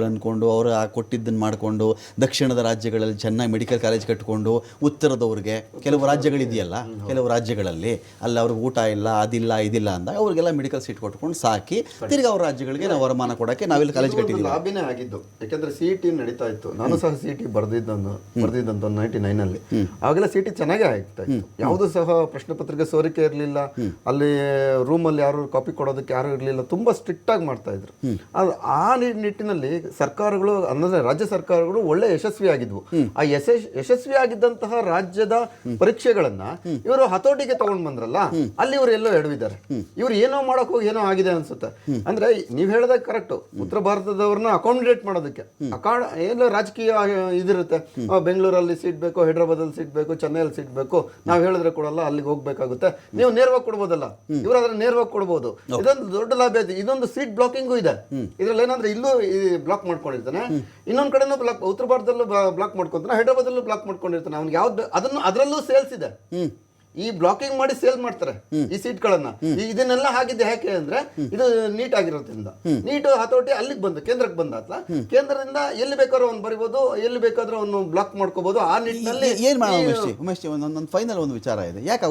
ಅಂದ್ಕೊಂಡು ಅವರು ಕೊಟ್ಟಿದ್ದನ್ನು ಮಾಡಿಕೊಂಡು ದಕ್ಷಿಣದ ರಾಜ್ಯಗಳಲ್ಲಿ ಚೆನ್ನಾಗಿ ಮೆಡಿಕಲ್ ಕಾಲೇಜ್ ಕಟ್ಕೊಂಡು ಉತ್ತರದವ್ರಿಗೆ ಕೆಲವು ರಾಜ್ಯಗಳಿದೆಯಲ್ಲ, ಕೆಲವು ರಾಜ್ಯಗಳಲ್ಲಿ ಅಲ್ಲಿ ಅವ್ರಿಗೆ ಊಟ ಇಲ್ಲ, ಅದಿಲ್ಲ, ಇದಿಲ್ಲ ಅಂದಾಗ ಅವ್ರಿಗೆಲ್ಲ ಮೆಡಿಕಲ್ ಸೀಟ್ ಕೊಟ್ಕೊಂಡು ಸಾಕಿ ತಿರ್ಗಿ ಅವ್ರ ರಾಜ್ಯಗಳಿಗೆ ನಾವು ವರಮಾನ ಕೊಡೋಕ್ಕೆ ನಾವಿಲ್ಲಿ ಕಾಲೇಜ್ ಕಟ್ಟಿದ್ದೀವಿ. ಲಾಭಿನೇ ಆಗಿದ್ದು. ಯಾಕಂದ್ರೆ CET ನಡೀತಾ ಇತ್ತು. ನಾನು ಸಹ CET ಬರ್ದಿದ್ದಂತ 99ನಲ್ಲಿ. ಆವಾಗೆಲ್ಲ CET ಚೆನ್ನಾಗೇ ಆಗ್ತಾ ಇತ್ತು. ಯಾವುದೂ ಸಹ ಪ್ರಶ್ನೆ ಪತ್ರಿಕೆ ಸೋರಿಕೆ ಇರಲಿಲ್ಲ. ಅಲ್ಲಿ ರೂಮಲ್ಲಿ ಯಾರು ಕಾಪಿ ಕೊಡೋದಕ್ಕೆ ಯಾರು ಇರಲಿಲ್ಲ. ತುಂಬಾ ಸ್ಟ್ರಿಕ್ಟ್ ಆಗಿ ಮಾಡ್ತಾ ಇದ್ರು. ಆ ನಿಟ್ಟಿನಲ್ಲಿ ಸರ್ಕಾರಗಳು ಅಂದ್ರೆ ರಾಜ್ಯ ಸರ್ಕಾರಗಳು ಒಳ್ಳೆ ಯಶಸ್ವಿ ಆಗಿದ್ವು. ಆ ಯಶಸ್ವಿ ಆಗಿದ್ದಂತಹ ರಾಜ್ಯದ ಪರೀಕ್ಷೆಗಳನ್ನ ಇವರು ಹತೋಟಿಗೆ ತಗೊಂಡ್ ಬಂದ್ರಲ್ಲ, ಅಲ್ಲಿ ಇವರು ಎಲ್ಲೋ ಎಡವಿದ್ದಾರೆ. ಇವ್ರು ಏನೋ ಮಾಡಕ್ ಹೋಗಿ ಏನೋ ಆಗಿದೆ ಅನ್ಸುತ್ತೆ. ಅಂದ್ರೆ ನೀವ್ ಹೇಳಿದಾಗ ಕರೆಕ್ಟ್, ಉತ್ತರ ಭಾರತದವ್ರನ್ನ ಅಕಾಮಿಡೇಟ್ ಮಾಡೋದಕ್ಕೆ ಎಲ್ಲ ರಾಜಕೀಯ ಇದಿರುತ್ತೆ. ಬೆಂಗಳೂರಲ್ಲಿ ಸೀಟ್ ಬೇಕು, ಹೈದರಾಬಾದಲ್ಲಿ ಸೀಟ್ ಬೇಕು, ಚೆನ್ನೈಯಲ್ಲಿ ಸೀಟ್ ಬೇಕು, ನಾವ್ ಹೇಳಿದ್ರೆ ಕೊಡಲ್ಲ, ಅಲ್ಲಿಗೆ ಹೋಗ್ಬೇಕಾಗುತ್ತೆ. ನೀವು ನೇರವಾಗಿ ಕೊಡ್ಬೋದಲ್ಲ, ಇವ್ರು ಅದನ್ನ ನೇರವಾಗಿ ಕೊಡ್ಬೋದು. ಇದೊಂದು ದೊಡ್ಡ ಲಾಭ ಇದೆ. ಇದೊಂದು ಸೀಟ್ ಬ್ಲಾಕಿಂಗು ಇದೆ ಇದ್ರಲ್ಲಿ. ಏನಂದ್ರೆ ಇಲ್ಲೂ ಬ್ಲಾಕ್ ಮಾಡ್ಕೊಂಡಿರ್ತಾನೆ, ಇನ್ನೊಂದ್ ಕಡೆನೂ ಬ್ಲಾಕ್, ಉತ್ತರ ಭಾರತದಲ್ಲೂ ಬ್ಲಾಕ್ ಮಾಡ್ಕೊಂತಾನೆ, ಹೈದರಾಬಾದಲ್ಲೂ ಬ್ಲಾಕ್ ಮಾಡ್ಕೊಂಡಿರ್ತಾನೆ. ಅವ್ನಿಗೆ ಯಾವ್ದು ಅದನ್ನು ಅದರಲ್ಲೂ ಸೇಲ್ಸ್ ಇದೆ. ಈ ಬ್ಲಾಕಿಂಗ್ ಮಾಡಿ ಸೇಲ್ ಮಾಡ್ತಾರೆ ಈ ಸೀಟ್ಗಳನ್ನ. ಇದನ್ನೆಲ್ಲ ಹಾಕಿದ್ದೆ ಯಾಕೆ ಅಂದ್ರೆ ಇದು ನೀಟ್ ಆಗಿರೋದ್ರಿಂದ. ನೀಟ್ ಹತೋಟಿ ಅಲ್ಲಿಗೆ ಬಂದು ಕೇಂದ್ರಕ್ಕೆ ಬಂದಾತ್ಲ, ಕೇಂದ್ರದಿಂದ ಎಲ್ಲಿ ಬೇಕಾದ್ರೂ ಅವ್ನು ಬರಿಬೋದು, ಎಲ್ಲಿ ಬೇಕಾದ್ರೂ ಅವನು ಬ್ಲಾಕ್ ಮಾಡ್ಕೋಬಹುದು. ಆ ನಿಟ್ಟಿನಲ್ಲಿ ಏನ್ ಮಾಡೋದು ಉಮೇಶ್, ಒಂದು ಫೈನಲ್ ಒಂದು ವಿಚಾರ ಇದೆ. ಯಾಕೆ